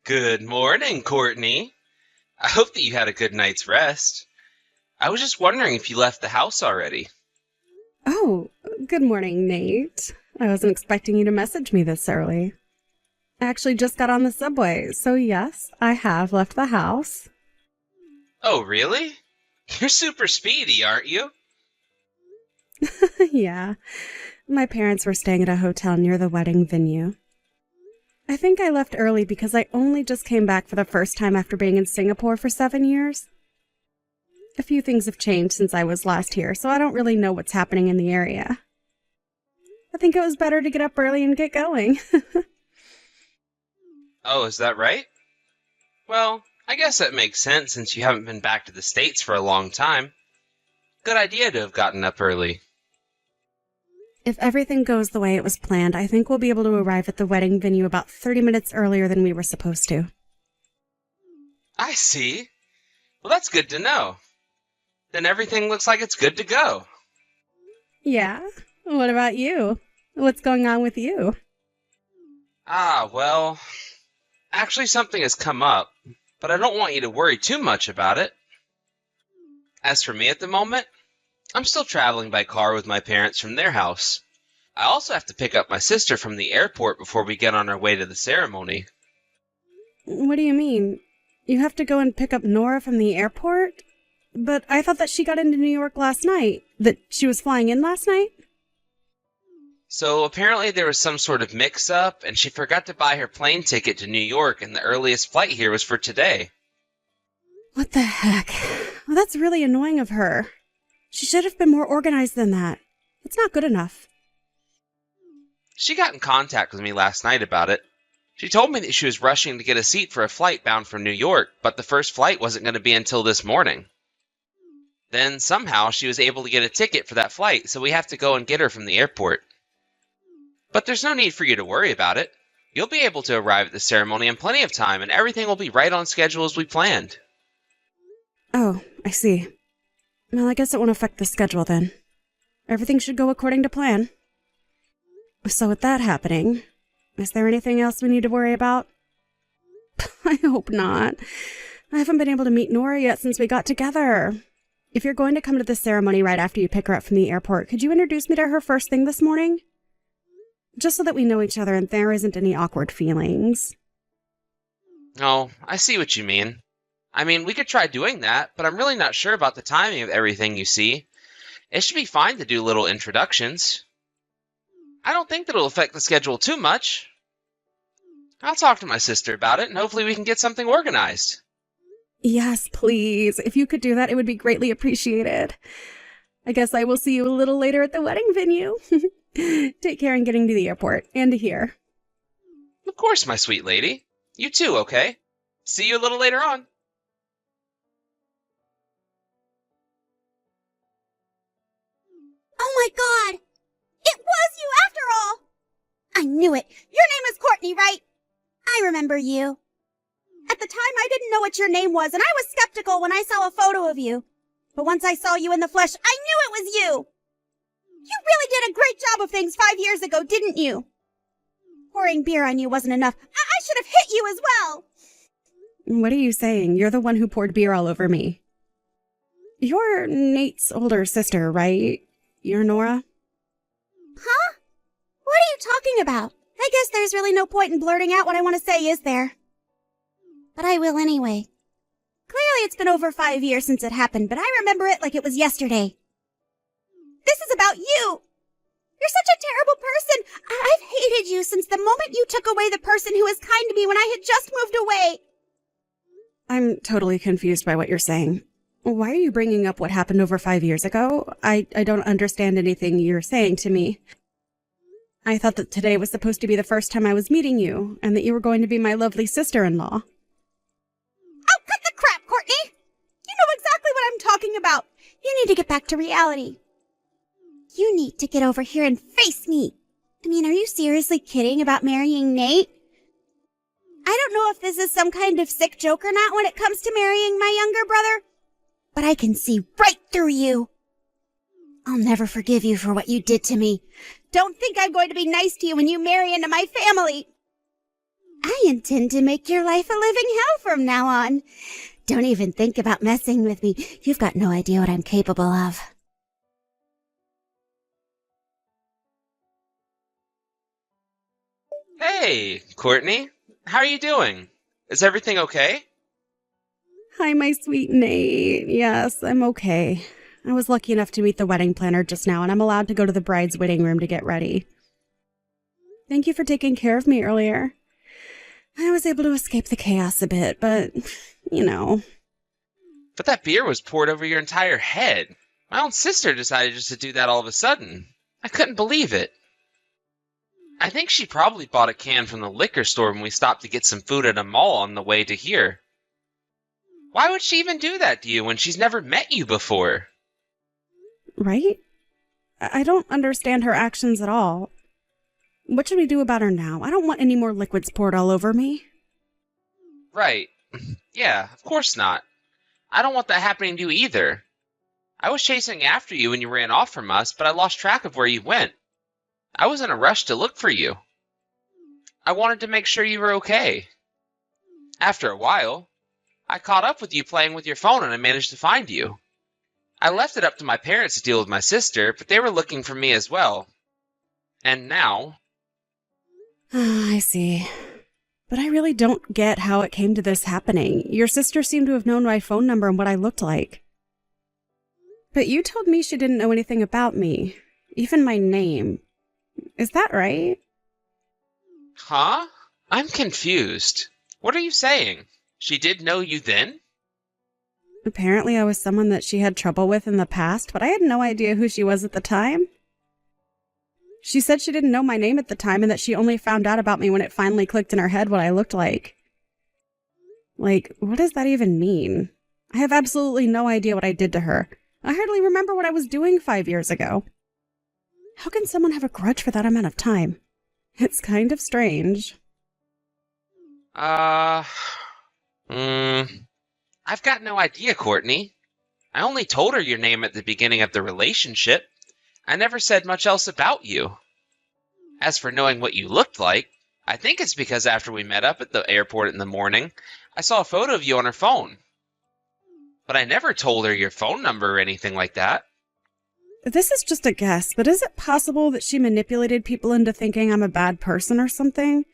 Good morning, Courtney. I hope that you had a good night's rest. I was just wondering if you left the house already. Oh, good morning, Nate. I wasn't expecting you to message me this early. I actually just got on the subway, so yes, I have left the house. Oh, really? You're super speedy, aren't you? Yeah, my parents were staying at a hotel near the wedding venue. I think I left early because I only just came back for the first time after being in Singapore for 7 years. A few things have changed since I was last here, so I don't really know what's happening in the area. I think it was better to get up early and get going. Oh, is that right? Well, I guess that makes sense since you haven't been back to the States for a long time. Good idea to have gotten up early. If everything goes the way it was planned, I think we'll be able to arrive at the wedding venue about 30 minutes earlier than we were supposed to. I see. Well, that's good to know. Then everything looks like it's good to go. Yeah? What about you? What's going on with you? Well, actually something has come up, but I don't want you to worry too much about it. As for me at the moment, I'm still traveling by car with my parents from their house. I also have to pick up my sister from the airport before we get on our way to the ceremony. What do you mean? You have to go and pick up Nora from the airport? But I thought that she got into New York last night. That she was flying in last night? So apparently there was some sort of mix-up, and she forgot to buy her plane ticket to New York, and the earliest flight here was for today. What the heck? Well, that's really annoying of her. She should have been more organized than that. It's not good enough. She got in contact with me last night about it. She told me that she was rushing to get a seat for a flight bound for New York, but the first flight wasn't going to be until this morning. Then somehow she was able to get a ticket for that flight, so we have to go and get her from the airport. But there's no need for you to worry about it. You'll be able to arrive at the ceremony in plenty of time, and everything will be right on schedule as we planned. Oh, I see. Well, I guess it won't affect the schedule then. Everything should go according to plan. So with that happening, is there anything else we need to worry about? I hope not. I haven't been able to meet Nora yet since we got together. If you're going to come to the ceremony right after you pick her up from the airport, could you introduce me to her first thing this morning? Just so that we know each other and there isn't any awkward feelings. Oh, I see what you mean. I mean, we could try doing that, but I'm really not sure about the timing of everything, you see. It should be fine to do little introductions. I don't think that it'll affect the schedule too much. I'll talk to my sister about it, and hopefully we can get something organized. Yes, please. If you could do that, it would be greatly appreciated. I guess I will see you a little later at the wedding venue. Take care in getting to the airport and to here. Of course, my sweet lady. You too, okay? See you a little later on. Oh my god! It was you after all! I knew it! Your name is Courtney, right? I remember you. At the time, I didn't know what your name was, and I was skeptical when I saw a photo of you. But once I saw you in the flesh, I knew it was you! You really did a great job of things 5 years ago, didn't you? Pouring beer on you wasn't enough. I should have hit you as well! What are you saying? You're the one who poured beer all over me. You're Nate's older sister, right? You're Nora? Huh? What are you talking about? I guess there's really no point in blurting out what I want to say, is there? But I will anyway. Clearly it's been over 5 years since it happened, but I remember it like it was yesterday. This is about you! You're such a terrible person! I've hated you since the moment you took away the person who was kind to me when I had just moved away! I'm totally confused by what you're saying. Why are you bringing up what happened over 5 years ago? I don't understand anything you're saying to me. I thought that today was supposed to be the first time I was meeting you, and that you were going to be my lovely sister-in-law. Oh, cut the crap, Courtney! You know exactly what I'm talking about! You need to get back to reality. You need to get over here and face me! I mean, are you seriously kidding about marrying Nate? I don't know if this is some kind of sick joke or not when it comes to marrying my younger brother, but I can see right through you. I'll never forgive you for what you did to me. Don't think I'm going to be nice to you when you marry into my family. I intend to make your life a living hell from now on. Don't even think about messing with me. You've got no idea what I'm capable of. Hey, Courtney. How are you doing? Is everything okay? Hi, my sweet Nate. Yes, I'm okay. I was lucky enough to meet the wedding planner just now, and I'm allowed to go to the bride's waiting room to get ready. Thank you for taking care of me earlier. I was able to escape the chaos a bit, but, you know. But that beer was poured over your entire head. My own sister decided just to do that all of a sudden. I couldn't believe it. I think she probably bought a can from the liquor store when we stopped to get some food at a mall on the way to here. Why would she even do that to you when she's never met you before? Right? I don't understand her actions at all. What should we do about her now? I don't want any more liquids poured all over me. Right. Yeah, of course not. I don't want that happening to you either. I was chasing after you when you ran off from us, but I lost track of where you went. I was in a rush to look for you. I wanted to make sure you were okay. After a while, I caught up with you playing with your phone and I managed to find you. I left it up to my parents to deal with my sister, but they were looking for me as well. And now... I see. But I really don't get how it came to this happening. Your sister seemed to have known my phone number and what I looked like. But you told me she didn't know anything about me, even my name. Is that right? Huh? I'm confused. What are you saying? She did know you then? Apparently I was someone that she had trouble with in the past, but I had no idea who she was at the time. She said she didn't know my name at the time and that she only found out about me when it finally clicked in her head what I looked like. Like, what does that even mean? I have absolutely no idea what I did to her. I hardly remember what I was doing 5 years ago. How can someone have a grudge for that amount of time? It's kind of strange. I've got no idea, Courtney. I only told her your name at the beginning of the relationship. I never said much else about you. As for knowing what you looked like, I think it's because after we met up at the airport in the morning, I saw a photo of you on her phone. But I never told her your phone number or anything like that. This is just a guess, but is it possible that she manipulated people into thinking I'm a bad person or something?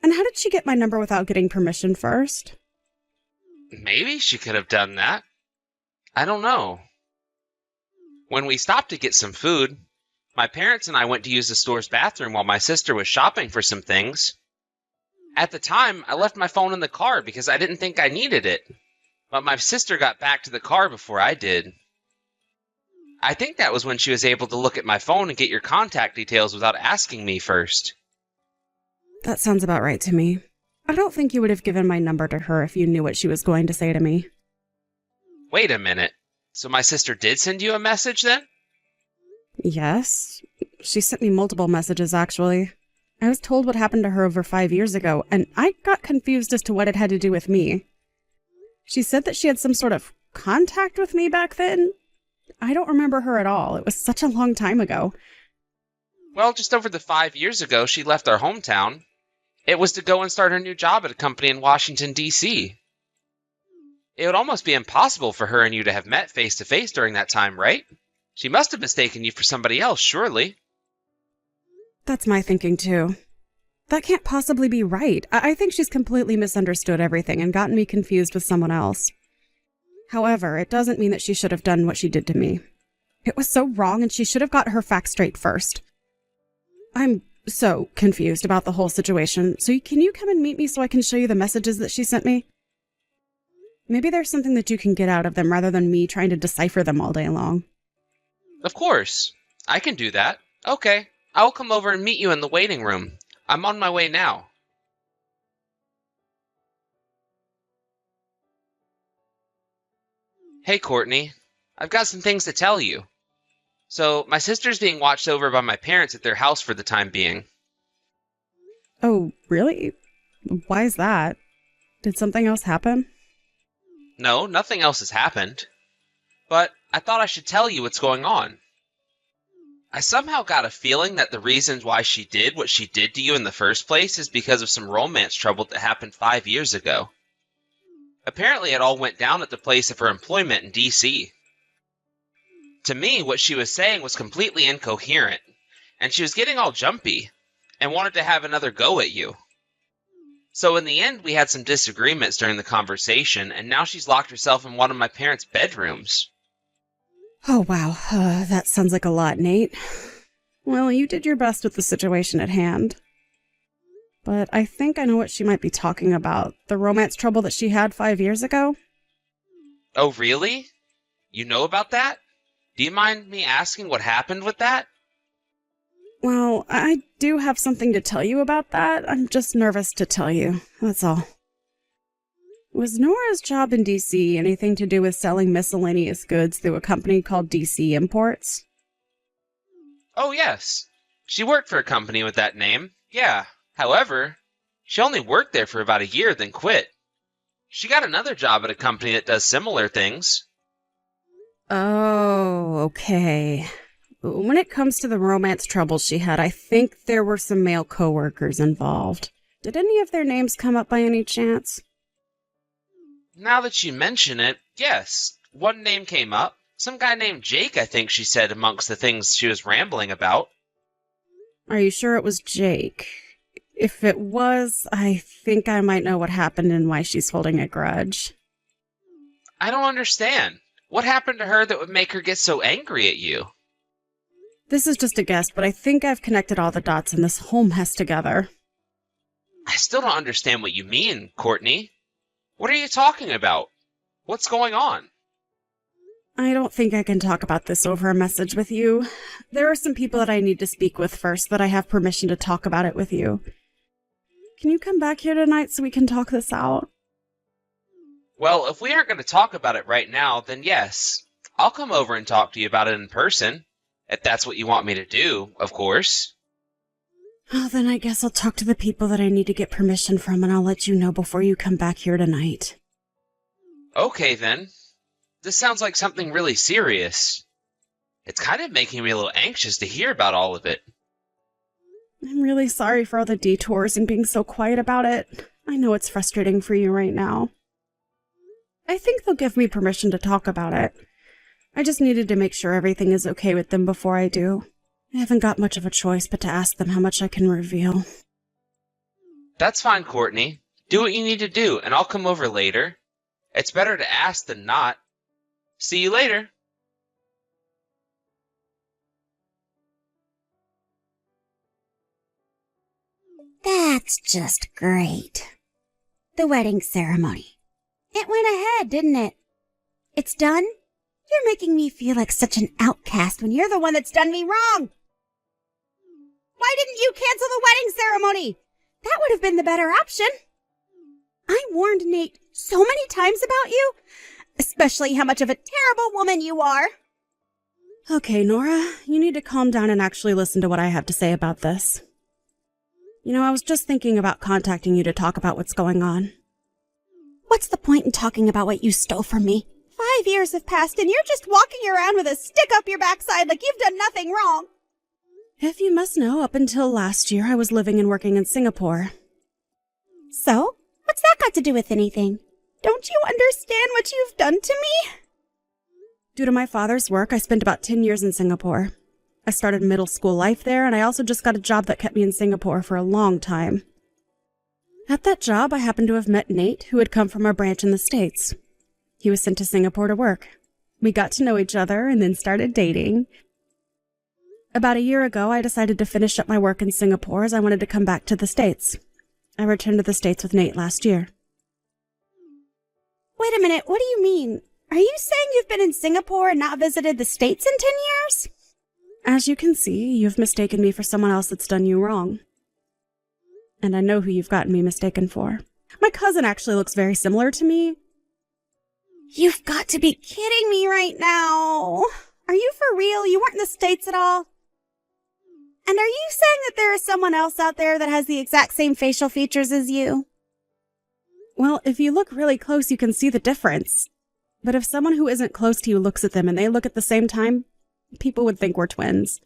And how did she get my number without getting permission first? Maybe she could have done that. I don't know. When we stopped to get some food, my parents and I went to use the store's bathroom while my sister was shopping for some things. At the time, I left my phone in the car because I didn't think I needed it. But my sister got back to the car before I did. I think that was when she was able to look at my phone and get your contact details without asking me first. That sounds about right to me. I don't think you would have given my number to her if you knew what she was going to say to me. Wait a minute. So my sister did send you a message then? Yes. She sent me multiple messages, actually. I was told what happened to her over 5 years ago, and I got confused as to what it had to do with me. She said that she had some sort of contact with me back then. I don't remember her at all. It was such a long time ago. Well, just over the 5 years ago, she left our hometown. It was to go and start her new job at a company in Washington, D.C. It would almost be impossible for her and you to have met face-to-face during that time, right? She must have mistaken you for somebody else, surely. That's my thinking, too. That can't possibly be right. I think she's completely misunderstood everything and gotten me confused with someone else. However, it doesn't mean that she should have done what she did to me. It was so wrong, and she should have got her facts straight first. I'm so confused about the whole situation, so can you come and meet me so I can show you the messages that she sent me? Maybe there's something that you can get out of them rather than me trying to decipher them all day long. Of course. I can do that. Okay. I will come over and meet you in the waiting room. I'm on my way now. Hey, Courtney. I've got some things to tell you. So, my sister's being watched over by my parents at their house for the time being. Oh, really? Why is that? Did something else happen? No, nothing else has happened. But I thought I should tell you what's going on. I somehow got a feeling that the reasons why she did what she did to you in the first place is because of some romance trouble that happened 5 years ago. Apparently, it all went down at the place of her employment in D.C. To me, what she was saying was completely incoherent, and she was getting all jumpy and wanted to have another go at you. So in the end, we had some disagreements during the conversation, and now she's locked herself in one of my parents' bedrooms. Oh, wow. That sounds like a lot, Nate. Well, you did your best with the situation at hand. But I think I know what she might be talking about. The romance trouble that she had 5 years ago? Oh, really? You know about that? Do you mind me asking what happened with that? Well, I do have something to tell you about that. I'm just nervous to tell you. That's all. Was Nora's job in D.C. anything to do with selling miscellaneous goods through a company called D.C. Imports? Oh, yes. She worked for a company with that name, yeah. However, she only worked there for about a year, then quit. She got another job at a company that does similar things. Oh, okay. When it comes to the romance troubles she had, I think there were some male coworkers involved. Did any of their names come up by any chance? Now that you mention it, yes. One name came up. Some guy named Jake, I think she said amongst the things she was rambling about. Are you sure it was Jake? If it was, I think I might know what happened and why she's holding a grudge. I don't understand. What happened to her that would make her get so angry at you? This is just a guess, but I think I've connected all the dots in this whole mess together. I still don't understand what you mean, Courtney. What are you talking about? What's going on? I don't think I can talk about this over a message with you. There are some people that I need to speak with first, that I have permission to talk about it with you. Can you come back here tonight so we can talk this out? Well, if we aren't going to talk about it right now, then yes. I'll come over and talk to you about it in person. If that's what you want me to do, of course. Oh, then I guess I'll talk to the people that I need to get permission from, and I'll let you know before you come back here tonight. Okay, then. This sounds like something really serious. It's kind of making me a little anxious to hear about all of it. I'm really sorry for all the detours and being so quiet about it. I know it's frustrating for you right now. I think they'll give me permission to talk about it. I just needed to make sure everything is okay with them before I do. I haven't got much of a choice but to ask them how much I can reveal. That's fine, Courtney. Do what you need to do, and I'll come over later. It's better to ask than not. See you later. That's just great. The wedding ceremony. It went ahead, didn't it? It's done? You're making me feel like such an outcast when you're the one that's done me wrong. Why didn't you cancel the wedding ceremony? That would have been the better option. I warned Nate so many times about you, especially how much of a terrible woman you are. Okay, Nora, you need to calm down and actually listen to what I have to say about this. You know, I was just thinking about contacting you to talk about what's going on. What's the point in talking about what you stole from me? 5 years have passed and you're just walking around with a stick up your backside like you've done nothing wrong. If you must know, up until last year, I was living and working in Singapore. So? What's that got to do with anything? Don't you understand what you've done to me? Due to my father's work, I spent about 10 years in Singapore. I started middle school life there, and I also just got a job that kept me in Singapore for a long time. At that job, I happened to have met Nate, who had come from our branch in the States. He was sent to Singapore to work. We got to know each other and then started dating. About a year ago, I decided to finish up my work in Singapore as I wanted to come back to the States. I returned to the States with Nate last year. Wait a minute, what do you mean? Are you saying you've been in Singapore and not visited the States in 10 years? As you can see, you've mistaken me for someone else that's done you wrong. And I know who you've gotten me mistaken for. My cousin actually looks very similar to me. You've got to be kidding me right now. Are you for real? You weren't in the States at all? And are you saying that there is someone else out there that has the exact same facial features as you? Well, if you look really close, you can see the difference. But if someone who isn't close to you looks at them and they look at the same time, people would think we're twins.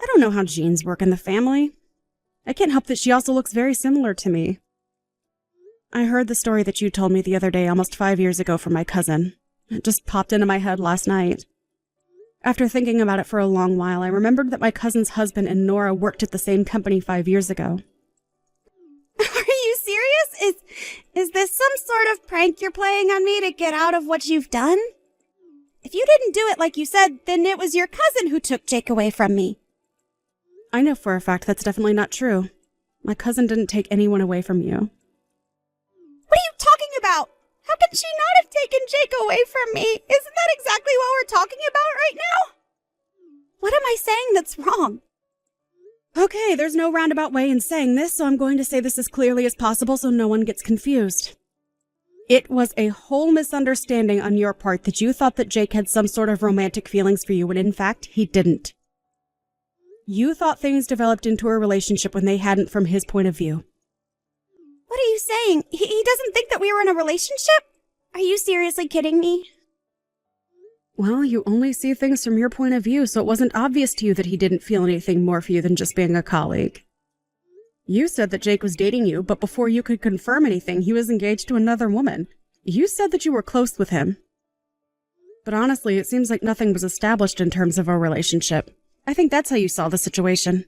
I don't know how genes work in the family. I can't help that she also looks very similar to me. I heard the story that you told me the other day almost 5 years ago from my cousin. It just popped into my head last night. After thinking about it for a long while, I remembered that my cousin's husband and Nora worked at the same company 5 years ago. Are you serious? Is this some sort of prank you're playing on me to get out of what you've done? If you didn't do it like you said, then it was your cousin who took Jake away from me. I know for a fact that's definitely not true. My cousin didn't take anyone away from you. What are you talking about? How can she not have taken Jake away from me? Isn't that exactly what we're talking about right now? What am I saying that's wrong? Okay, there's no roundabout way in saying this, so I'm going to say this as clearly as possible so no one gets confused. It was a whole misunderstanding on your part that you thought that Jake had some sort of romantic feelings for you when in fact he didn't. You thought things developed into a relationship when they hadn't from his point of view. What are you saying? He doesn't think that we were in a relationship? Are you seriously kidding me? Well, you only see things from your point of view, so it wasn't obvious to you that he didn't feel anything more for you than just being a colleague. You said that Jake was dating you, but before you could confirm anything, he was engaged to another woman. You said that you were close with him. But honestly, it seems like nothing was established in terms of a relationship. I think that's how you saw the situation.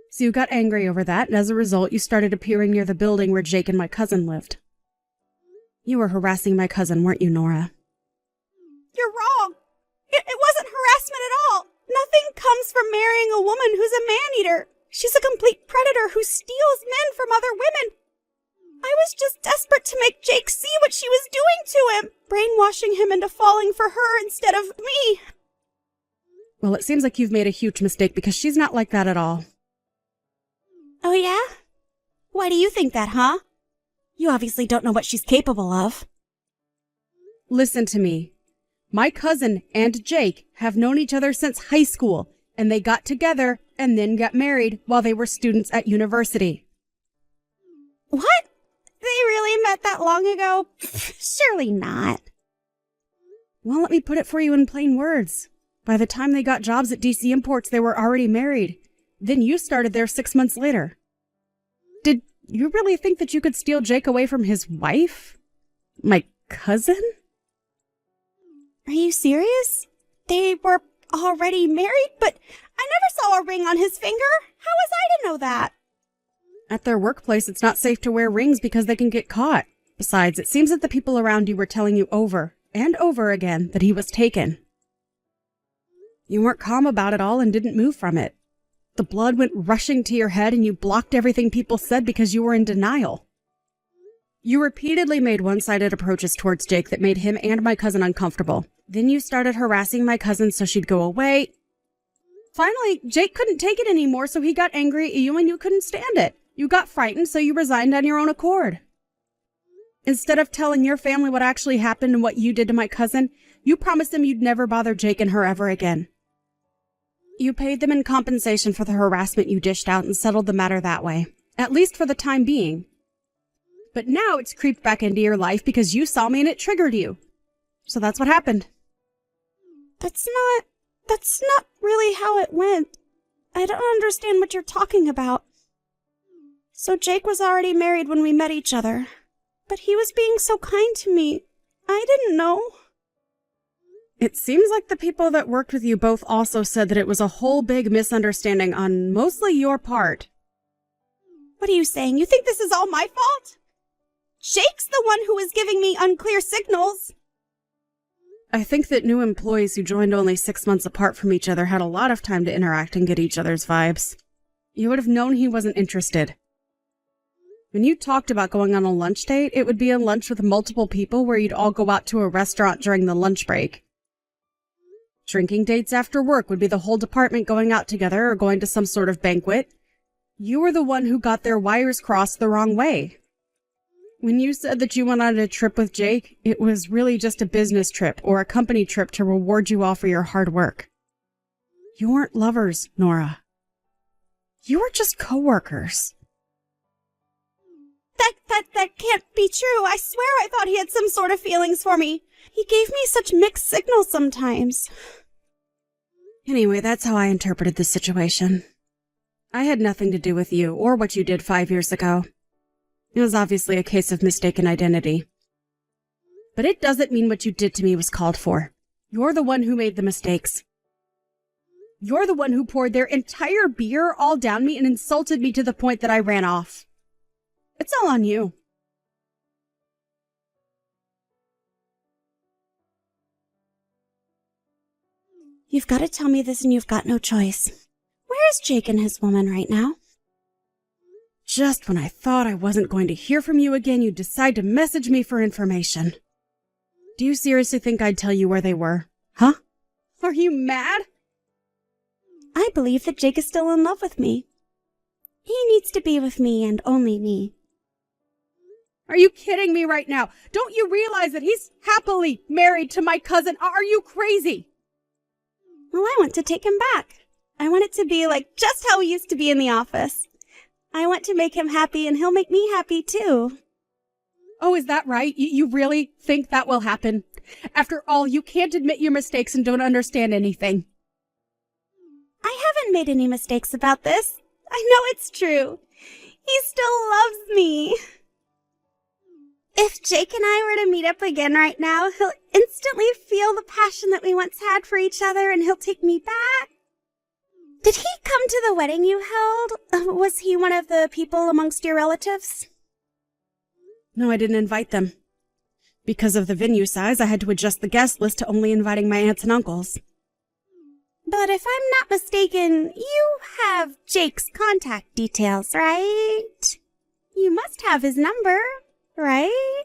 So you got angry over that, and as a result, you started appearing near the building where Jake and my cousin lived. You were harassing my cousin, weren't you, Nora? You're wrong. It wasn't harassment at all. Nothing comes from marrying a woman who's a man-eater. She's a complete predator who steals men from other women. I was just desperate to make Jake see what she was doing to him, brainwashing him into falling for her instead of me. Well, it seems like you've made a huge mistake because she's not like that at all. Oh yeah? Why do you think that, huh? You obviously don't know what she's capable of. Listen to me. My cousin and Jake have known each other since high school, and they got together and then got married while they were students at university. What? They really met that long ago? Surely not. Well, let me put it for you in plain words. By the time they got jobs at DC Imports, they were already married. Then you started there 6 months later. Did you really think that you could steal Jake away from his wife? My cousin? Are you serious? They were already married, but I never saw a ring on his finger. How was I to know that? At their workplace, it's not safe to wear rings because they can get caught. Besides, it seems that the people around you were telling you over and over again that he was taken. You weren't calm about it all and didn't move from it. The blood went rushing to your head and you blocked everything people said because you were in denial. You repeatedly made one-sided approaches towards Jake that made him and my cousin uncomfortable. Then you started harassing my cousin so she'd go away. Finally, Jake couldn't take it anymore, so he got angry at you and you couldn't stand it. You got frightened, so you resigned on your own accord. Instead of telling your family what actually happened and what you did to my cousin, you promised them you'd never bother Jake and her ever again. You paid them in compensation for the harassment you dished out and settled the matter that way, at least for the time being. But now it's creeped back into your life because you saw me and it triggered you. So that's what happened. That's not really how it went. I don't understand what you're talking about. So Jake was already married when we met each other, but he was being so kind to me. I didn't know. It seems like the people that worked with you both also said that it was a whole big misunderstanding on mostly your part. What are you saying? You think this is all my fault? Jake's the one who was giving me unclear signals. I think that new employees who joined only 6 months apart from each other had a lot of time to interact and get each other's vibes. You would have known he wasn't interested. When you talked about going on a lunch date, it would be a lunch with multiple people where you'd all go out to a restaurant during the lunch break. Drinking dates after work would be the whole department going out together or going to some sort of banquet. You were the one who got their wires crossed the wrong way. When you said that you went on a trip with Jake, it was really just a business trip or a company trip to reward you all for your hard work. You weren't lovers, Nora. You were just coworkers. That can't be true. I swear I thought he had some sort of feelings for me. He gave me such mixed signals sometimes. Anyway, that's how I interpreted the situation. I had nothing to do with you or what you did 5 years ago. It was obviously a case of mistaken identity. But it doesn't mean what you did to me was called for. You're the one who made the mistakes. You're the one who poured their entire beer all down me and insulted me to the point that I ran off. It's all on you. You've got to tell me this and you've got no choice. Where is Jake and his woman right now? Just when I thought I wasn't going to hear from you again, you decide to message me for information. Do you seriously think I'd tell you where they were? Huh? Are you mad? I believe that Jake is still in love with me. He needs to be with me and only me. Are you kidding me right now? Don't you realize that he's happily married to my cousin? Are you crazy? Well, I want to take him back. I want it to be like just how we used to be in the office. I want to make him happy and he'll make me happy too. Oh, is that right? You really think that will happen? After all, you can't admit your mistakes and don't understand anything. I haven't made any mistakes about this. I know it's true. He still loves me. If Jake and I were to meet up again right now, he'll instantly feel the passion that we once had for each other and he'll take me back. Did he come to the wedding you held? Was he one of the people amongst your relatives? No, I didn't invite them. Because of the venue size, I had to adjust the guest list to only inviting my aunts and uncles. But if I'm not mistaken, you have Jake's contact details, right? You must have his number, right?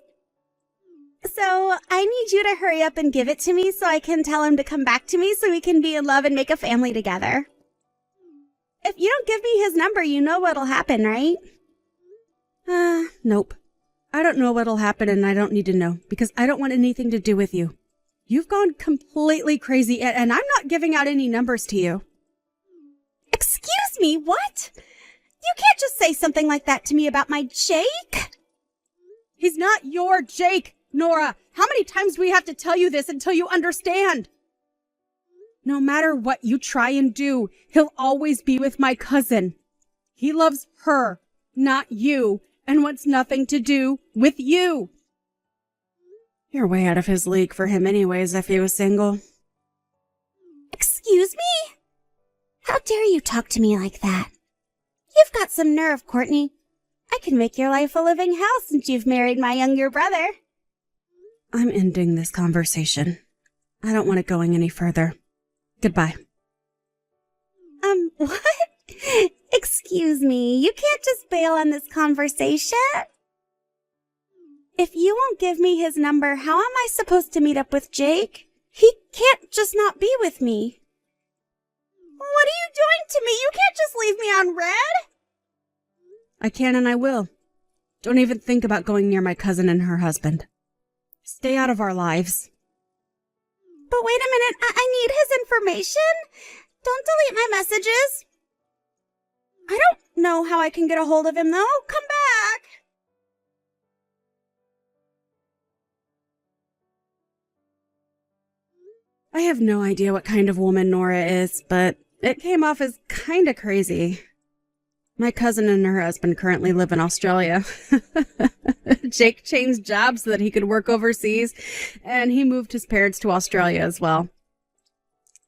So I need you to hurry up and give it to me so I can tell him to come back to me so we can be in love and make a family together. If you don't give me his number, you know what'll happen, right? Nope. I don't know what'll happen and I don't need to know because I don't want anything to do with you. You've gone completely crazy and I'm not giving out any numbers to you. Excuse me, what? You can't just say something like that to me about my Jake. He's not your Jake, Nora. How many times do we have to tell you this until you understand? No matter what you try and do, he'll always be with my cousin. He loves her, not you, and wants nothing to do with you. You're way out of his league for him anyways if he was single. Excuse me? How dare you talk to me like that? You've got some nerve, Courtney. I can make your life a living hell since you've married my younger brother. I'm ending this conversation. I don't want it going any further. Goodbye. What? Excuse me, you can't just bail on this conversation. If you won't give me his number, how am I supposed to meet up with Jake? He can't just not be with me. What are you doing to me? You can't just leave me on red. I can and I will. Don't even think about going near my cousin and her husband. Stay out of our lives. But wait a minute, I need his information. Don't delete my messages. I don't know how I can get a hold of him, though. Come back. I have no idea what kind of woman Nora is, but it came off as kinda crazy. My cousin and her husband currently live in Australia. Jake changed jobs so that he could work overseas, and he moved his parents to Australia as well.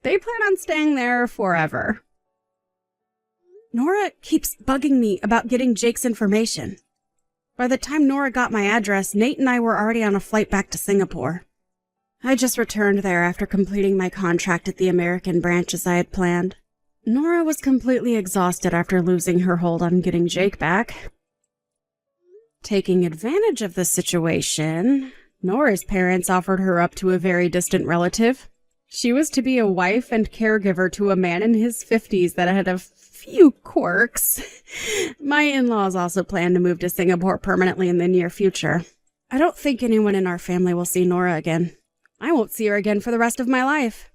They plan on staying there forever. Nora keeps bugging me about getting Jake's information. By the time Nora got my address, Nate and I were already on a flight back to Singapore. I just returned there after completing my contract at the American branch as I had planned. Nora was completely exhausted after losing her hold on getting Jake back. Taking advantage of the situation, Nora's parents offered her up to a very distant relative. She was to be a wife and caregiver to a man in his 50s that had a few quirks. My in-laws also plan to move to Singapore permanently in the near future. I don't think anyone in our family will see Nora again. I won't see her again for the rest of my life.